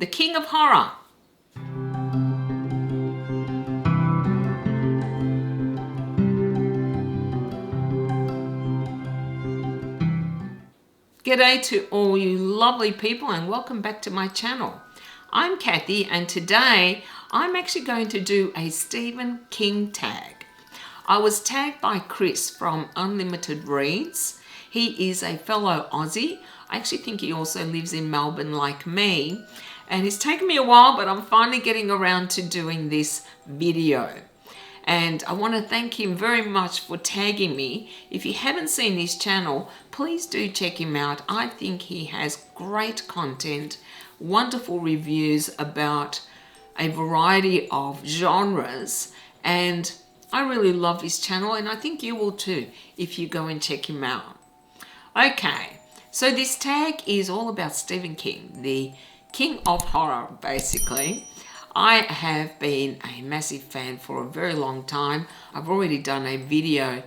the king of horror. G'day to all you lovely people and welcome back to my channel. I'm Kathy and today I'm actually going to do a Stephen King tag. I was tagged by Chris from Unlimited Reads. He is a fellow Aussie. I actually think he also lives in Melbourne like me. And it's taken me a while, but I'm finally getting around to doing this video. And I want to thank him very much for tagging me. If you haven't seen his channel, please do check him out. I think he has great content, wonderful reviews about a variety of genres, and I really love his channel, and I think you will too if you go and check him out. Okay, so this tag is all about Stephen King, the king of horror, basically. I have been a massive fan for a very long time. I've already done a video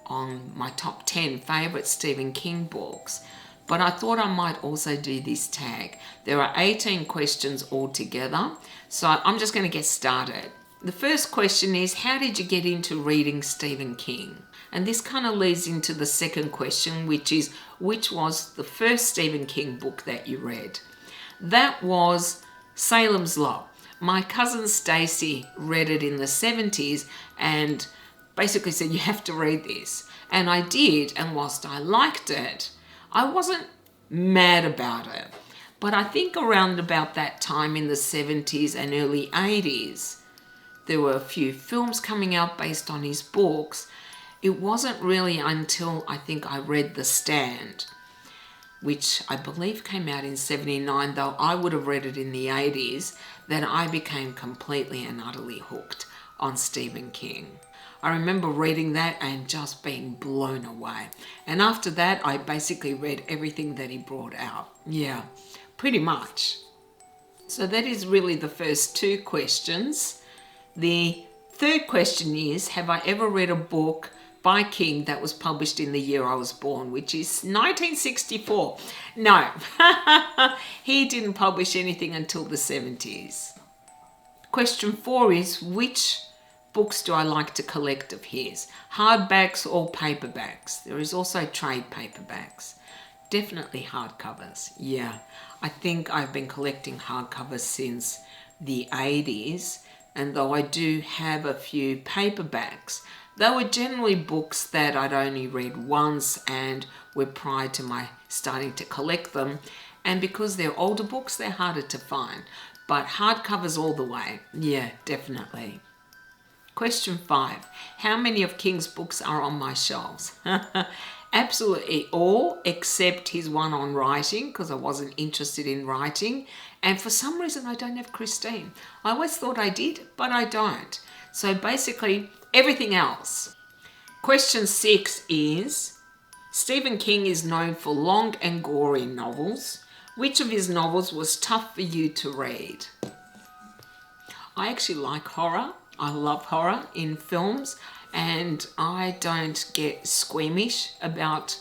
on my top 10 favourite Stephen King books, but I thought I might also do this tag. There are 18 questions altogether, so I'm just going to get started. The first question is, how did you get into reading Stephen King? And this kind of leads into the second question, which is, which was the first Stephen King book that you read? That was Salem's Lot. My cousin Stacey read it in the 70s and basically said, you have to read this. And I did, and whilst I liked it, I wasn't mad about it. But I think around about that time in the 70s and early 80s, there were a few films coming out based on his books. It wasn't really until I think I read The Stand, which I believe came out in 79, though I would have read it in the 80s, that I became completely and utterly hooked on Stephen King. I remember reading that and just being blown away. And after that, I basically read everything that he brought out. Yeah, pretty much. So that is really the first two questions. The third question is, have I ever read a book by King that was published in the year I was born, which is 1964. No, he didn't publish anything until the 70s. Question 4 is, which books do I like to collect of his? Hardbacks or paperbacks? There is also trade paperbacks. Definitely hardcovers, yeah. I think I've been collecting hardcovers since the 80s, and though I do have a few paperbacks, they were generally books that I'd only read once and were prior to my starting to collect them. And because they're older books, they're harder to find. But hardcovers all the way. Yeah, definitely. Question 5. How many of King's books are on my shelves? Absolutely all, except his one on writing, because I wasn't interested in writing. And for some reason, I don't have Christine. I always thought I did, but I don't. So basically, everything else. Question 6 is, Stephen King is known for long and gory novels. Which of his novels was tough for you to read? I actually like horror. I love horror in films, and I don't get squeamish about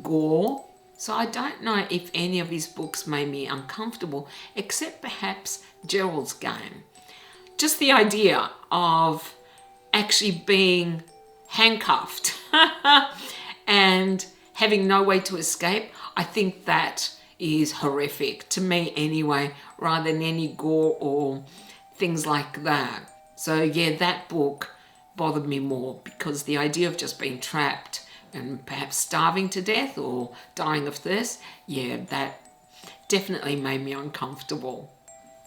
gore. So I don't know if any of his books made me uncomfortable, except perhaps Gerald's Game. Just the idea of actually being handcuffed and having no way to escape, I think that is horrific to me anyway, rather than any gore or things like that. So yeah, that book bothered me more because the idea of just being trapped and perhaps starving to death or dying of thirst, yeah, that definitely made me uncomfortable.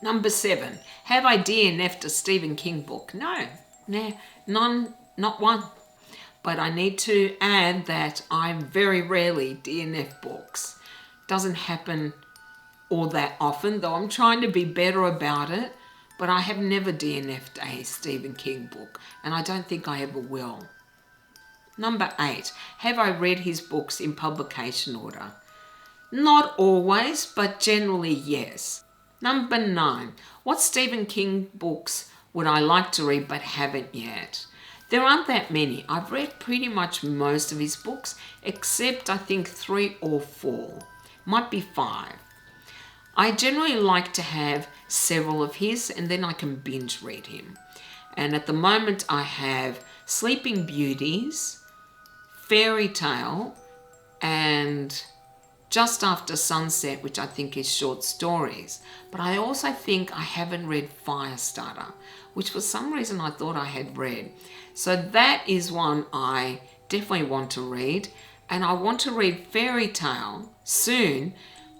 Number 7, have I DNF'd a Stephen King book? No, none, not one. But I need to add that I very rarely DNF books. Doesn't happen all that often, though I'm trying to be better about it. But I have never DNF'd a Stephen King book, and I don't think I ever will. Number 8, have I read his books in publication order? Not always, but generally yes. Number 9, what Stephen King books would I like to read but haven't yet? There aren't that many. I've read pretty much most of his books, except I think 3 or 4. Might be 5. I generally like to have several of his and then I can binge read him. And at the moment I have Sleeping Beauties, Fairy Tale, and Just After Sunset, which I think is short stories. But I also think I haven't read Firestarter, which for some reason I thought I had read. So that is one I definitely want to read. And I want to read Fairy Tale soon,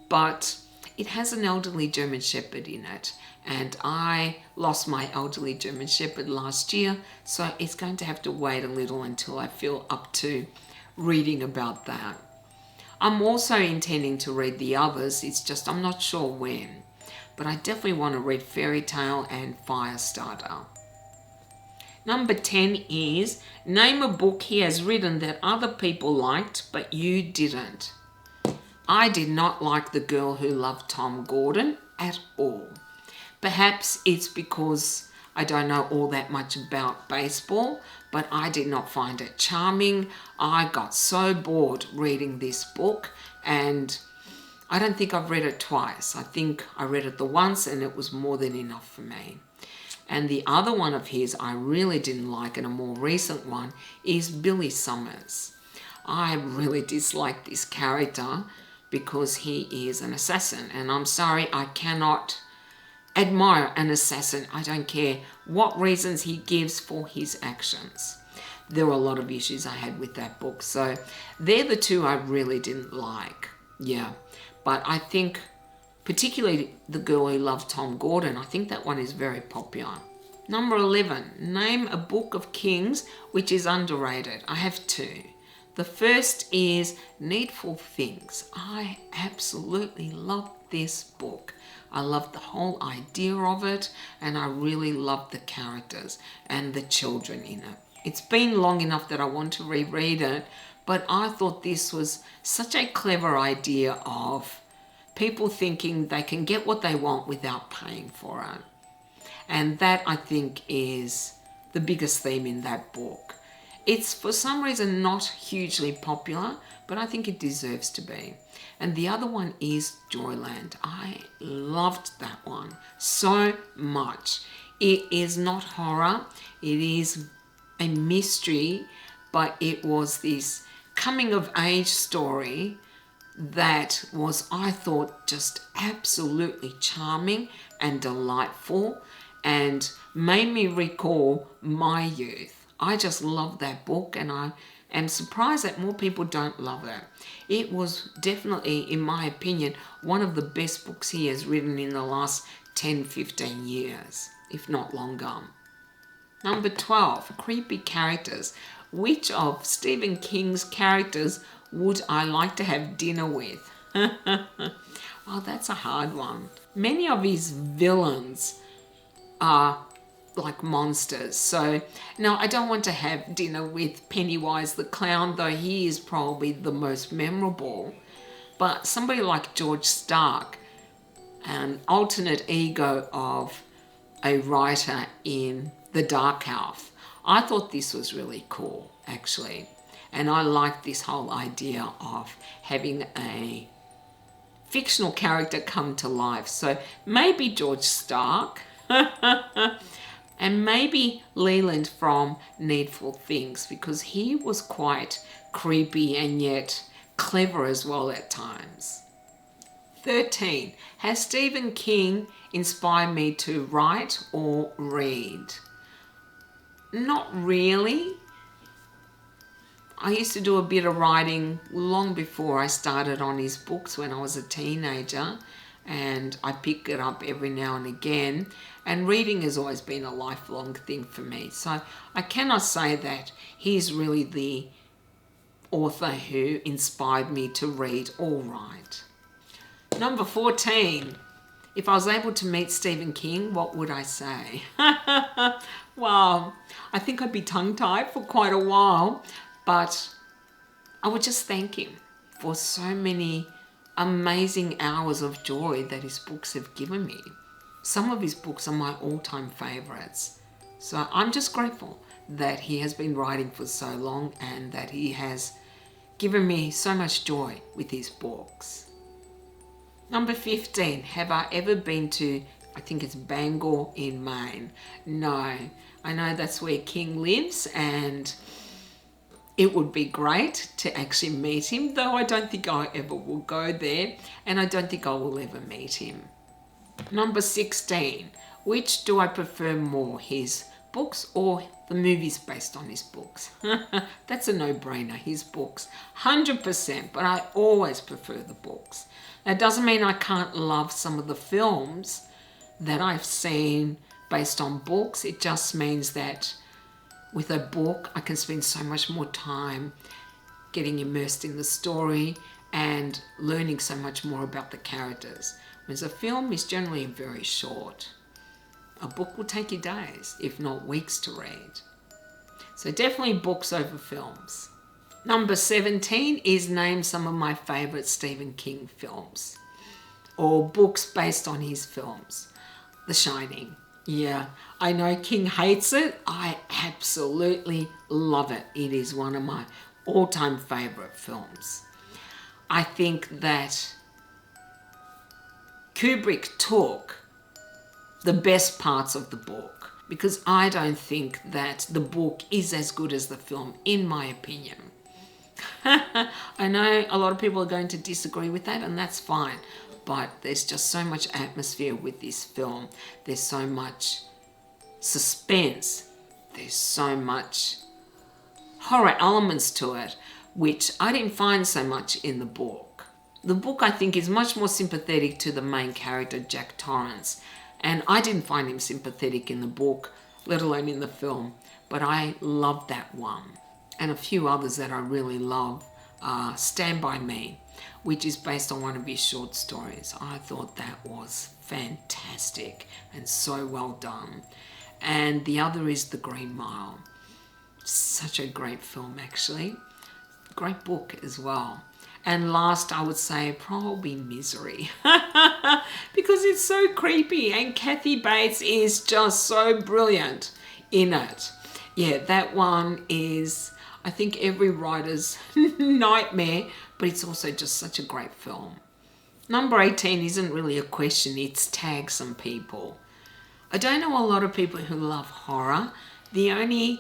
but it has an elderly German Shepherd in it. And I lost my elderly German Shepherd last year, so it's going to have to wait a little until I feel up to reading about that. I'm also intending to read the others, it's just I'm not sure when. But I definitely want to read Fairy Tale and Firestarter. Number 10 is, name a book he has written that other people liked, but you didn't. I did not like The Girl Who Loved Tom Gordon at all. Perhaps it's because I don't know all that much about baseball, but I did not find it charming. I got so bored reading this book, and I don't think I've read it twice. I think I read it the once and it was more than enough for me. And the other one of his I really didn't like, and a more recent one, is Billy Summers. I really dislike this character because he is an assassin, and I'm sorry, I cannot admire an assassin. I don't care what reasons he gives for his actions. There were a lot of issues I had with that book, so they're the two I really didn't like. Yeah, but I think particularly The Girl Who Loved Tom Gordon, I think that one is very popular. Number 11, name a book of King's which is underrated. I have two. The first is Needful Things. I absolutely love this book. I love the whole idea of it, and I really love the characters and the children in it. It's been long enough that I want to reread it, but I thought this was such a clever idea of people thinking they can get what they want without paying for it. And that, I think, is the biggest theme in that book. It's for some reason not hugely popular, but I think it deserves to be. And the other one is Joyland. I loved that one so much. It is not horror, it is a mystery, but it was this coming of age story that was, I thought, just absolutely charming and delightful and made me recall my youth. I just love that book, and I am surprised that more people don't love it. It was definitely, in my opinion, one of the best books he has written in the last 10-15 years, if not longer. Number 12, creepy characters. Which of Stephen King's characters would I like to have dinner with? Well, that's a hard one. Many of his villains are like monsters. So now I don't want to have dinner with Pennywise the clown, though he is probably the most memorable. But somebody like George Stark, an alternate ego of a writer in The Dark Half. I thought this was really cool, actually. And I liked this whole idea of having a fictional character come to life. So maybe George Stark. And maybe Leland from Needful Things, because he was quite creepy and yet clever as well at times. 13. Has Stephen King inspired me to write or read? Not really. I used to do a bit of writing long before I started on his books when I was a teenager, and I pick it up every now and again, and reading has always been a lifelong thing for me. So I cannot say that he's really the author who inspired me to read or write. Number 14. If I was able to meet Stephen King, what would I say? Well, I think I'd be tongue-tied for quite a while, but I would just thank him for so many amazing hours of joy that his books have given me. Some of his books are my all-time favorites. So I'm just grateful that he has been writing for so long and that he has given me so much joy with his books. Number 15, have I ever been to, I think it's Bangor in Maine? No. I know that's where King lives, and it would be great to actually meet him, though I don't think I ever will go there, and I don't think I will ever meet him. Number 16, which do I prefer more, his books or the movies based on his books? That's a no-brainer, his books, 100%, but I always prefer the books. That doesn't mean I can't love some of the films that I've seen based on books. It just means that with a book, I can spend so much more time getting immersed in the story and learning so much more about the characters. Whereas a film is generally very short. A book will take you days, if not weeks, to read. So definitely books over films. Number 17 is name some of my favourite Stephen King films or books based on his films. The Shining. Yeah, I know King hates it. I absolutely love it. It is one of my all-time favourite films. I think that Kubrick took the best parts of the book, because I don't think that the book is as good as the film, in my opinion. I know a lot of people are going to disagree with that, and that's fine. But there's just so much atmosphere with this film. There's so much suspense. There's so much horror elements to it, which I didn't find so much in the book. The book, I think, is much more sympathetic to the main character, Jack Torrance. And I didn't find him sympathetic in the book, let alone in the film. But I loved that one. And a few others that I really love are Stand By Me, which is based on one of his short stories. I thought that was fantastic and so well done. And the other is The Green Mile. Such a great film, actually. Great book as well. And last, I would say probably Misery, because it's so creepy and Kathy Bates is just so brilliant in it. Yeah, that one is, I think, every writer's nightmare, but it's also just such a great film. Number 18 isn't really a question, it's tag some people. I don't know a lot of people who love horror. The only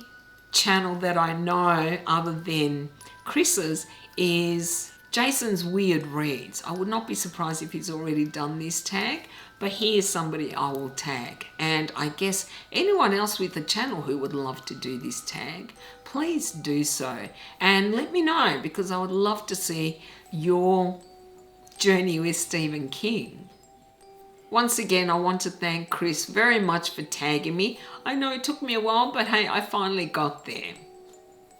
channel that I know other than Chris's is Jason's Weird Reads. I would not be surprised if he's already done this tag, but he is somebody I will tag. And I guess anyone else with the channel who would love to do this tag, please do so. And let me know, because I would love to see your journey with Stephen King. Once again, I want to thank Chris very much for tagging me. I know it took me a while, but hey, I finally got there.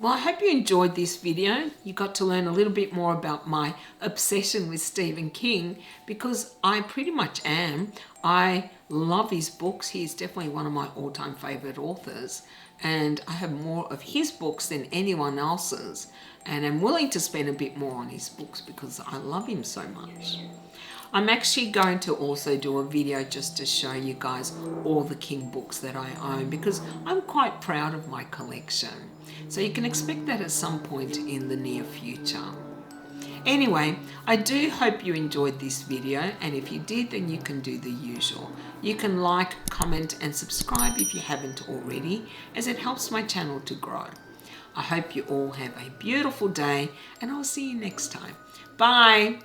Well, I hope you enjoyed this video. You got to learn a little bit more about my obsession with Stephen King, because I pretty much am. I love his books. He's definitely one of my all-time favorite authors, and I have more of his books than anyone else's, and I'm willing to spend a bit more on his books because I love him so much. I'm actually going to also do a video just to show you guys all the King books that I own, because I'm quite proud of my collection. So you can expect that at some point in the near future. Anyway, I do hope you enjoyed this video, and if you did, then you can do the usual. You can like, comment and subscribe if you haven't already, as it helps my channel to grow. I hope you all have a beautiful day, and I'll see you next time. Bye!